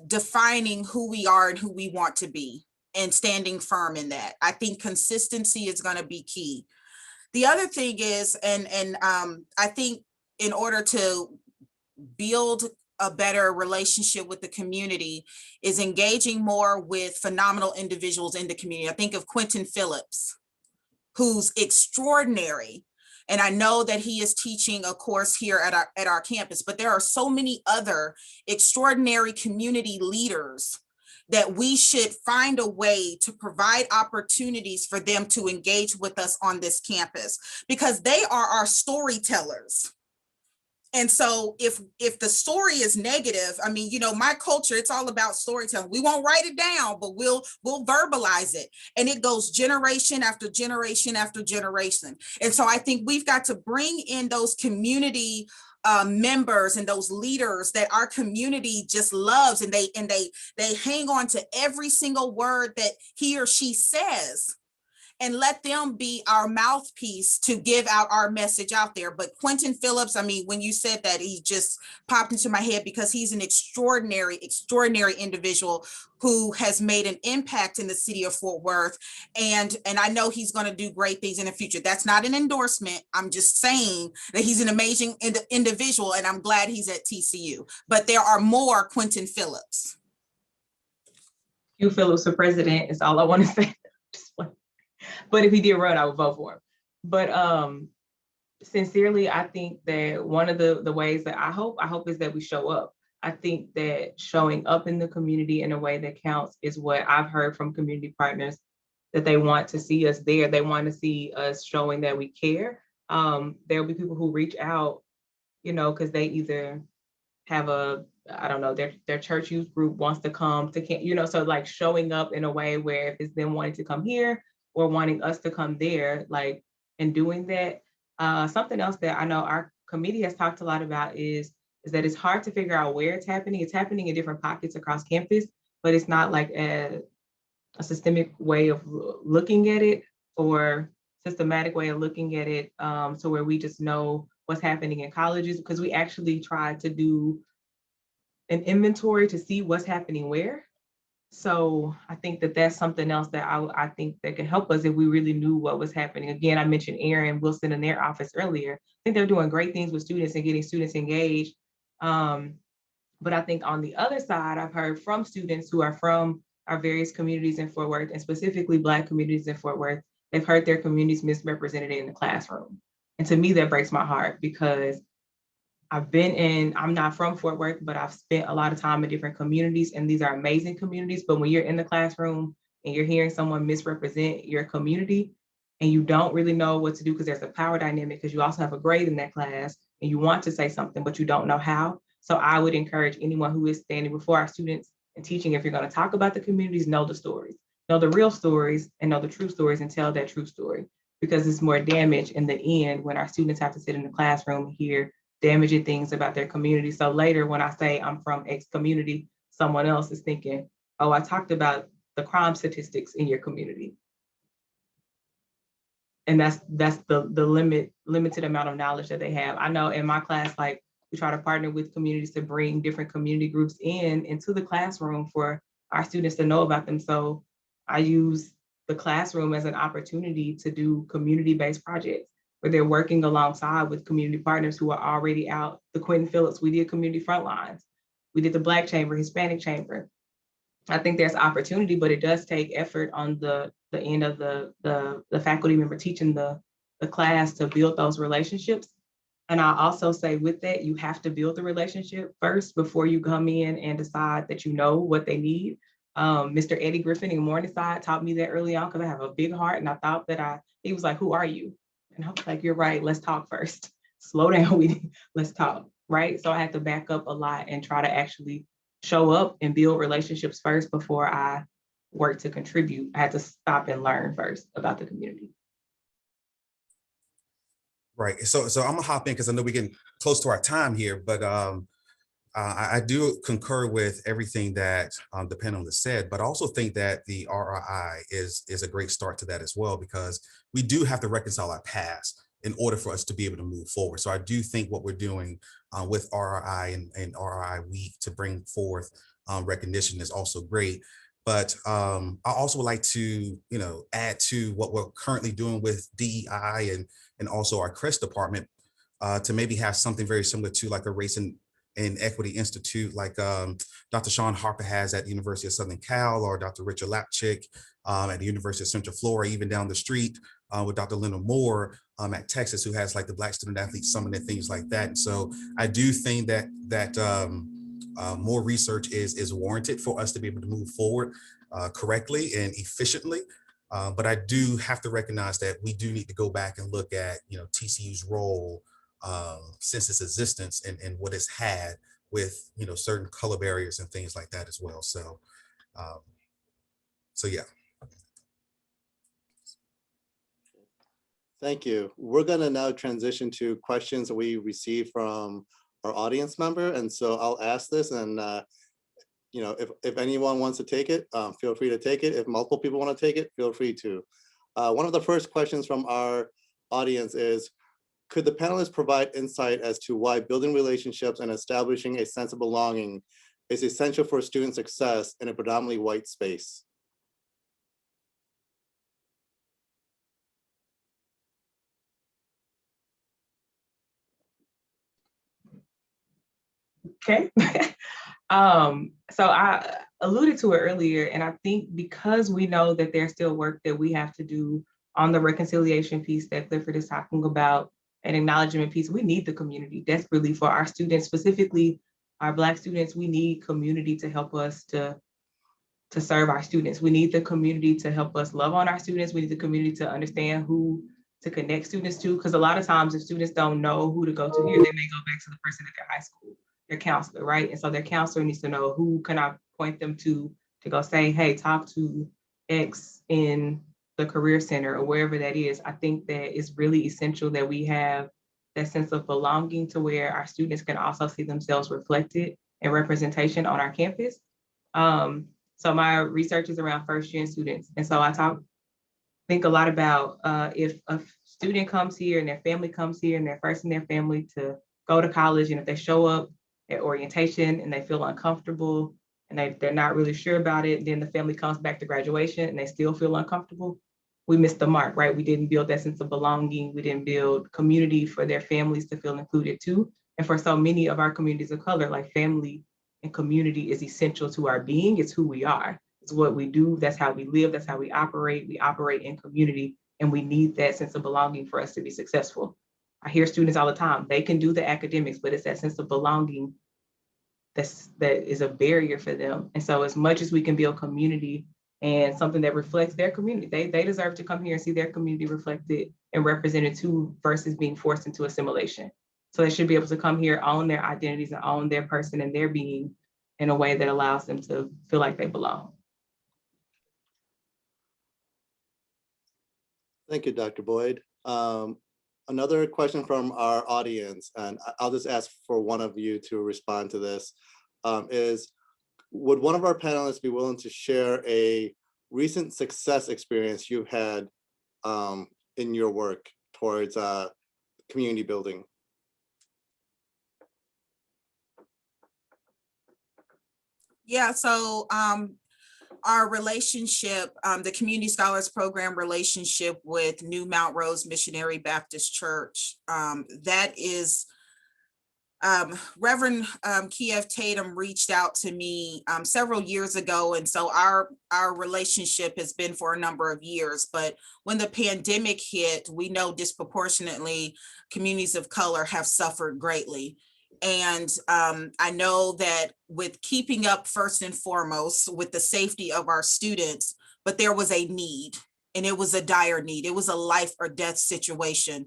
defining who we are and who we want to be and standing firm in that. I think consistency is going to be key. The other thing is, and I think in order to build a better relationship with the community is engaging more with phenomenal individuals in the community. I think of Quentin Phillips, who's extraordinary. And I know that he is teaching a course here at our campus, but there are so many other extraordinary community leaders that we should find a way to provide opportunities for them to engage with us on this campus, because they are our storytellers. And so if the story is negative, I mean, you know, my culture, it's all about storytelling. We won't write it down, but we'll verbalize it. And it goes generation after generation after generation. And so I think we've got to bring in those community members and those leaders that our community just loves, and they hang on to every single word that he or she says, and let them be our mouthpiece to give out our message out there. But Quentin Phillips, I mean, when you said that, he just popped into my head, because he's an extraordinary individual who has made an impact in the city of Fort Worth. And I know he's going to do great things in the future. That's not an endorsement. I'm just saying that he's an amazing individual, and I'm glad he's at TCU. But there are more Quentin Phillips. Hugh Phillips for president is all I want to say. But if he did run, I would vote for him. But sincerely, I think that one of the ways that I hope is that we show up. I think that showing up in the community in a way that counts is what I've heard from community partners, that they want to see us there. They want to see us showing that we care. There'll be people who reach out, you know, because they either have I don't know, their church youth group wants to come to, you know, so like showing up in a way where if it's them wanting to come here or wanting us to come there, like, and doing that. Something else that I know our committee has talked a lot about is that it's hard to figure out where it's happening. It's happening in different pockets across campus, but it's not like a systemic way of looking at it, or systematic way of looking at it, so where we just know what's happening in colleges, because we actually tried to do an inventory to see what's happening where. So I think that that's something else that I think that could help us if we really knew what was happening. Again, I mentioned Aaron Wilson in their office earlier. I think they're doing great things with students and getting students engaged. But I think on the other side, I've heard from students who are from our various communities in Fort Worth, and specifically Black communities in Fort Worth, they've heard their communities misrepresented in the classroom. And to me, that breaks my heart, because I'm not from Fort Worth, but I've spent a lot of time in different communities, and these are amazing communities. But when you're in the classroom and you're hearing someone misrepresent your community, and you don't really know what to do, because there's a power dynamic, because you also have a grade in that class and you want to say something, but you don't know how. So I would encourage anyone who is standing before our students and teaching, if you're going to talk about the communities, know the stories, know the real stories, and know the true stories, and tell that true story, because it's more damage in the end when our students have to sit in the classroom and hear damaging things about their community. So later, when I say I'm from X community, someone else is thinking, oh, I talked about the crime statistics in your community. And that's the limited amount of knowledge that they have. I know in my class, like, we try to partner with communities to bring different community groups into the classroom for our students to know about them. So I use the classroom as an opportunity to do community-based projects, where they're working alongside with community partners who are already out. The Quentin Phillips, we did community frontlines. We did the Black Chamber, Hispanic Chamber. I think there's opportunity, but it does take effort on the end of the faculty member teaching the class to build those relationships. And I also say with that, you have to build the relationship first before you come in and decide that you know what they need. Mr. Eddie Griffin in Morningside taught me that early on, because I have a big heart, and I thought that he was like, who are you? And I was like, you're right, let's talk first. Slow down, let's talk, right? So I had to back up a lot and try to actually show up and build relationships first before I work to contribute. I had to stop and learn first about the community. Right. So I'm gonna hop in, because I know we're getting close to our time here, but I do concur with everything that the panelist said, but I also think that the RRI is a great start to that as well, because we do have to reconcile our past in order for us to be able to move forward. So I do think what we're doing with RRI and RRI Week to bring forth recognition is also great. But I also would like to, add to what we're currently doing with DEI and also our CREST department to maybe have something very similar to like a Race and Equity Institute, like Dr. Sean Harper has at the University of Southern Cal, or Dr. Richard Lapchick at the University of Central Florida, even down the street with Dr. Leonard Moore at Texas, who has like the Black Student Athlete Summit and things like that. And so I do think that more research is warranted for us to be able to move forward correctly and efficiently. But I do have to recognize that we do need to go back and look at, TCU's role since its existence and what it's had with, certain color barriers and things like that as well. So, yeah. Thank you. We're going to now transition to questions that we received from our audience member. And so I'll ask this, and if anyone wants to take it, feel free to take it. If multiple people want to take it, feel free to. One of the first questions from our audience is, could the panelists provide insight as to why building relationships and establishing a sense of belonging is essential for student success in a predominantly white space? Okay. So I alluded to it earlier, and I think because we know that there's still work that we have to do on the reconciliation piece that Clifford is talking about, and acknowledgement piece, we need the community desperately for our students, specifically our Black students. We need community to help us to serve our students. We need the community to help us love on our students. We need the community to understand who to connect students to, because a lot of times if students don't know who to go to here, they may go back to the person at their high school, their counselor, right? And so their counselor needs to know who can I point them to go say, hey, talk to X in the career center or wherever that is. I think that it's really essential that we have that sense of belonging to where our students can also see themselves reflected in representation on our campus. So my research is around first-gen students. And so I think a lot about if a student comes here and their family comes here and they're first in their family to go to college, and if they show up at orientation and they feel uncomfortable and they're not really sure about it, then the family comes back to graduation and they still feel uncomfortable, we missed the mark, right? We didn't build that sense of belonging. We didn't build community for their families to feel included too. And for so many of our communities of color, like family and community is essential to our being. It's who we are. It's what we do. That's how we live. That's how we operate. We operate in community, and we need that sense of belonging for us to be successful. I hear students all the time, they can do the academics, but it's that sense of belonging that is a barrier for them. And so as much as we can build community and something that reflects their community, they deserve to come here and see their community reflected and represented too, versus being forced into assimilation. So they should be able to come here, own their identities and own their person and their being in a way that allows them to feel like they belong. Thank you, Dr. Boyd. Another question from our audience, and I'll just ask for one of you to respond to this, is, would one of our panelists be willing to share a recent success experience you've had in your work towards community building? Yeah, so our relationship, the Community Scholars Program relationship with New Mount Rose Missionary Baptist Church, that is, Reverend Kiev Tatum reached out to me several years ago. And so our relationship has been for a number of years. But when the pandemic hit, we know disproportionately communities of color have suffered greatly. And I know that with keeping up first and foremost with the safety of our students, but there was a need, and it was a dire need. It was a life or death situation.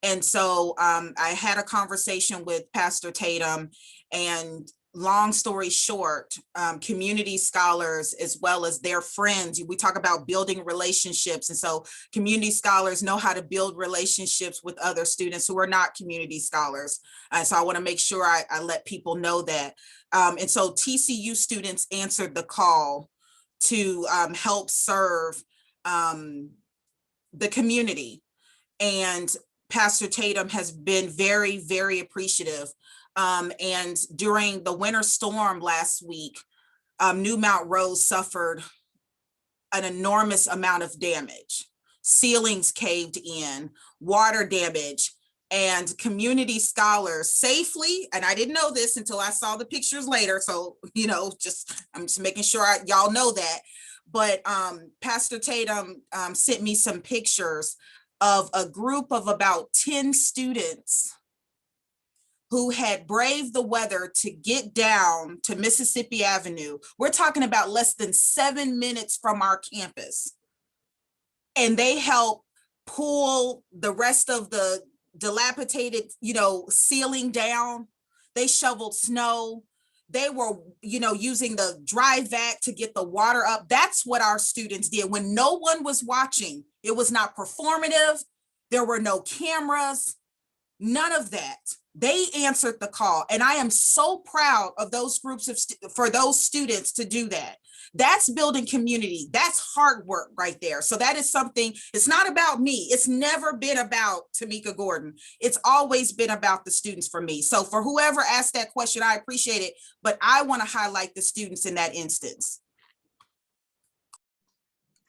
And so I had a conversation with Pastor Tatum, and long story short, community scholars, as well as their friends, we talk about building relationships. And so community scholars know how to build relationships with other students who are not community scholars. So I want to make sure I let people know that. And so TCU students answered the call to help serve the community. And Pastor Tatum has been very, very appreciative. And during the winter storm last week, New Mount Rose suffered an enormous amount of damage. Ceilings caved in, water damage, and community scholars safely, and I didn't know this until I saw the pictures later, so I'm just making sure y'all know that, but Pastor Tatum sent me some pictures of a group of about 10 students who had braved the weather to get down to Mississippi Avenue. We're talking about less than 7 minutes from our campus. And they helped pull the rest of the dilapidated, ceiling down. They shoveled snow. They were, using the dry vac to get the water up. That's what our students did when no one was watching. It was not performative. There were no cameras, none of that. They answered the call. And I am so proud of those groups for those students to do that. That's building community. That's hard work right there. So that is something, it's not about me. It's never been about Tamika Gordon. It's always been about the students for me. So for whoever asked that question, I appreciate it, but I want to highlight the students in that instance.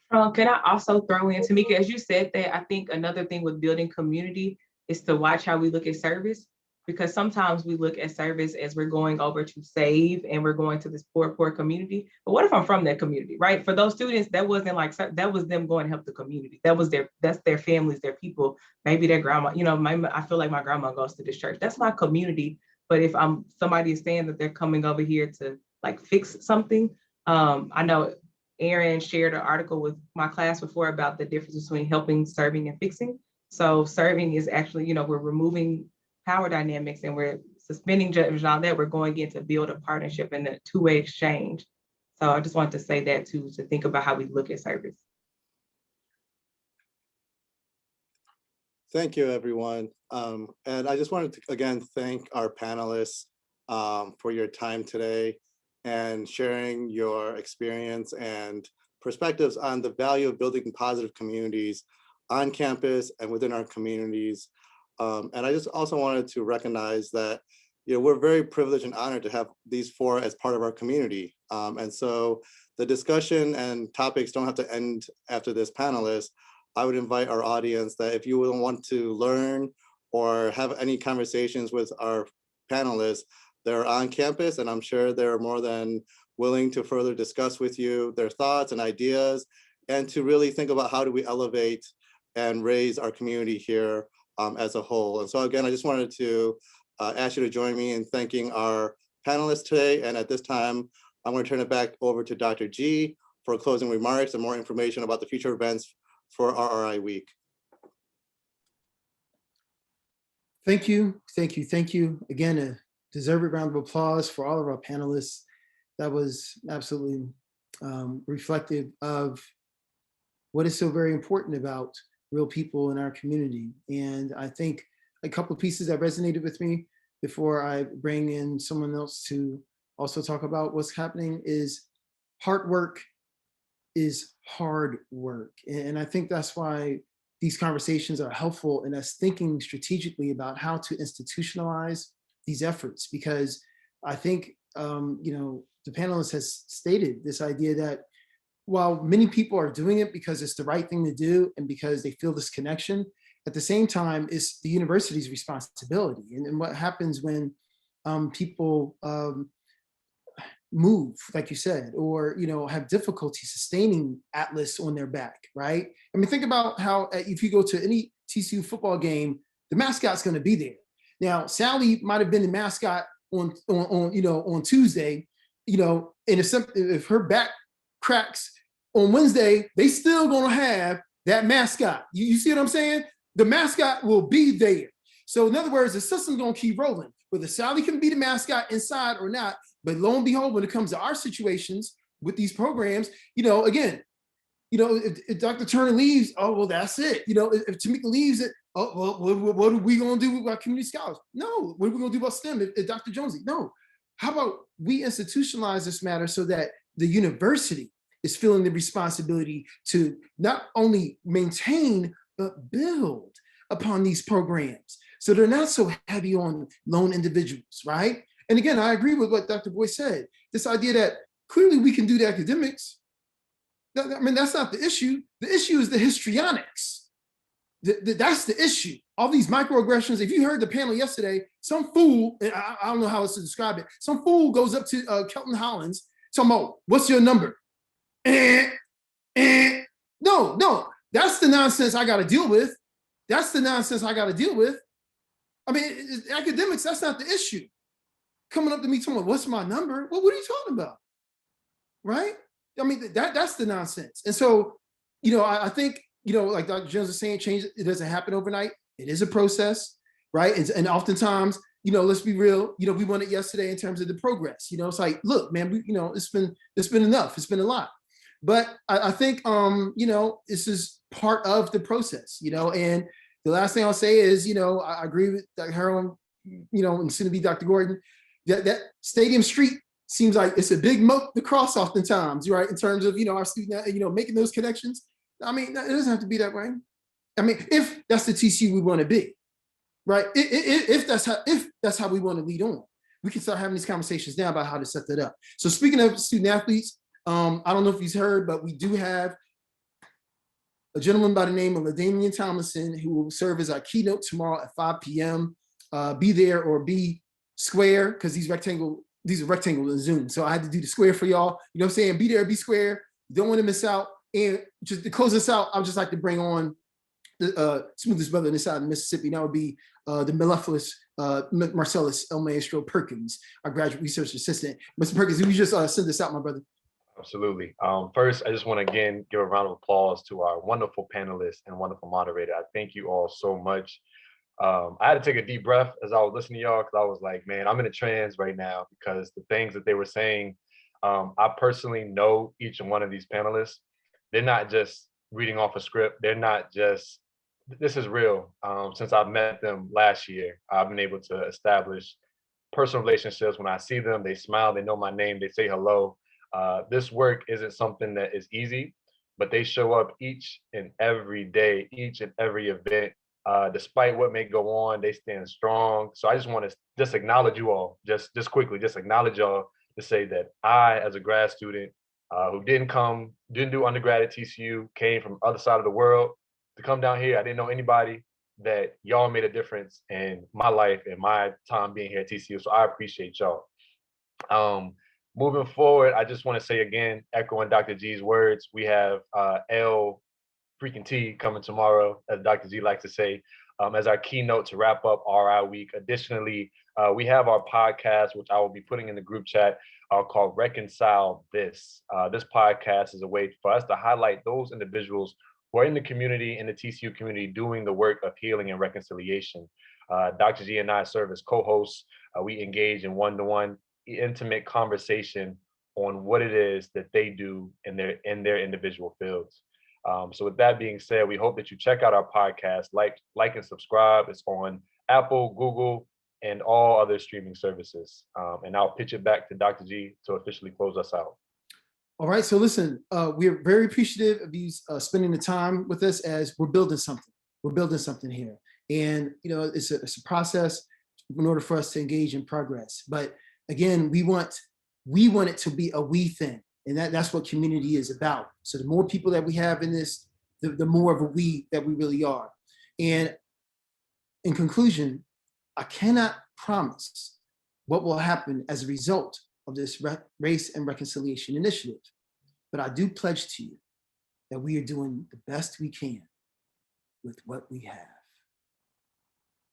Can I also throw in, Tamika, as you said that, I think another thing with building community is to watch how we look at service, because sometimes we look at service as we're going over to save and we're going to this poor community. But what if I'm from that community, right? For those students, that wasn't like, that was them going to help the community. That's their families, their people, maybe their grandma, I feel like my grandma goes to this church. That's my community. But if somebody is saying that they're coming over here to like fix something, I know Aaron shared an article with my class before about the difference between helping, serving, and fixing. So serving is actually, we're removing power dynamics and we're suspending judgment on that. We're going in to build a partnership and a two-way exchange. So I just wanted to say that too, to think about how we look at service. Thank you, everyone. And I just wanted to, again, thank our panelists for your time today and sharing your experience and perspectives on the value of building positive communities on campus and within our communities. And I just also wanted to recognize that, we're very privileged and honored to have these four as part of our community. And so the discussion and topics don't have to end after this panelist. I would invite our audience that if you want to learn or have any conversations with our panelists, they're on campus, and I'm sure they're more than willing to further discuss with you their thoughts and ideas, and to really think about how do we elevate and raise our community here as a whole. And so again, I just wanted to ask you to join me in thanking our panelists today. And at this time, I'm going to turn it back over to Dr. G for closing remarks and more information about the future events for RRI Week. Thank you. Again, a deserved round of applause for all of our panelists. That was absolutely reflective of what is so very important about real people in our community. And I think a couple of pieces that resonated with me before I bring in someone else to also talk about what's happening is hard work is hard work. And I think that's why these conversations are helpful in us thinking strategically about how to institutionalize these efforts, because I think, the panelist has stated this idea that while many people are doing it because it's the right thing to do and because they feel this connection, at the same time, it's the university's responsibility. And what happens when people move, like you said, or have difficulty sustaining Atlas on their back, right? I mean, think about how if you go to any TCU football game, the mascot's going to be there. Now, Sally might have been the mascot on Tuesday, and if her back cracks on Wednesday, they still gonna have that mascot. You see what I'm saying? The mascot will be there. So in other words, the system's gonna keep rolling, whether Sally can be the mascot inside or not. But lo and behold, when it comes to our situations with these programs, again, if Dr. Turner leaves, oh, well, that's it. If Tamika leaves it, oh, well, what are we going to do with our community scholars? No, what are we going to do about STEM if Dr. Jonesy? No. How about we institutionalize this matter so that the university is feeling the responsibility to not only maintain, but build upon these programs so they're not so heavy on lone individuals, right? And again, I agree with what Dr. Boyd said, this idea that clearly we can do the academics. I mean, that's not the issue. The issue is the histrionics. That's the issue. All these microaggressions. If you heard the panel yesterday, some fool, and I don't know how else to describe it, some fool goes up to Kelton Hollins, talking about, what's your number? No, that's the nonsense I got to deal with. I mean, academics, that's not the issue. Coming up to me talking, what's my number? Well, what are you talking about? Right? I mean, that's the nonsense. And so, I think, like Dr. Jones is saying, change, it doesn't happen overnight. It is a process, right? And oftentimes, let's be real, we want it yesterday in terms of the progress. It's like, look, man, it's been enough. It's been a lot. But I think, this is part of the process, and the last thing I'll say is, I agree with Dr. Harold, and soon to be Dr. Gordon, that Stadium Street seems like it's a big moat to cross oftentimes, right? In terms of, our student, making those connections. I mean, it doesn't have to be that way. I mean, if that's the TCU we want to be, right? If that's how we want to lead on, we can start having these conversations now about how to set that up. So speaking of student athletes, I don't know if you've heard, but we do have a gentleman by the name of LaDamian Tomlinson who will serve as our keynote tomorrow at 5 p.m. Be there or be square, because these are rectangle in Zoom. So I had to do the square for y'all. You know what I'm saying? Be there, be square. You don't want to miss out. And just to close this out, I would just like to bring on the smoothest brother in this side of Mississippi. That would be the mellifluous Marcellus El Maestro Perkins, our graduate research assistant. Mr. Perkins, will you just send this out, my brother? Absolutely. First, I just want to again give a round of applause to our wonderful panelists and wonderful moderator. I thank you all so much. I had to take a deep breath as I was listening to y'all, because I was like, man, I'm in a trance right now, because the things that they were saying, I personally know each and one of these panelists. They're not just reading off a script. They're not just, this is real. Since I've met them last year, I've been able to establish personal relationships. When I see them, they smile, they know my name, they say hello. This work isn't something that is easy, but they show up each and every day, each and every event. Despite what may go on, they stand strong. So I just want to just acknowledge you all, just quickly, just acknowledge y'all to say that I, as a grad student who didn't do undergrad at TCU, came from the other side of the world to come down here. I didn't know anybody, that y'all made a difference in my life and my time being here at TCU. So I appreciate y'all. Moving forward, I just want to say again, echoing Dr. G's words, we have L freaking T coming tomorrow, as Dr. G likes to say, as our keynote to wrap up RI week. Additionally, we have our podcast, which I will be putting in the group chat, called Reconcile This. This podcast is a way for us to highlight those individuals who are in the community, in the TCU community, doing the work of healing and reconciliation. Dr. G and I serve as co-hosts. We engage in one-to-one intimate conversation on what it is that they do in their individual fields. So with that being said, we hope that you check out our podcast, like and subscribe. It's on Apple, Google, and all other streaming services. And I'll pitch it back to Dr. G to officially close us out. All right, so listen, we're very appreciative of you spending the time with us, as we're building something. We're building something here. And, it's a process in order for us to engage in progress. But again, we want it to be a we thing. And that's what community is about. So the more people that we have in this, the more of a we that we really are. And in conclusion, I cannot promise what will happen as a result of this Race and Reconciliation Initiative, but I do pledge to you that we are doing the best we can with what we have.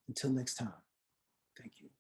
Until next time, thank you.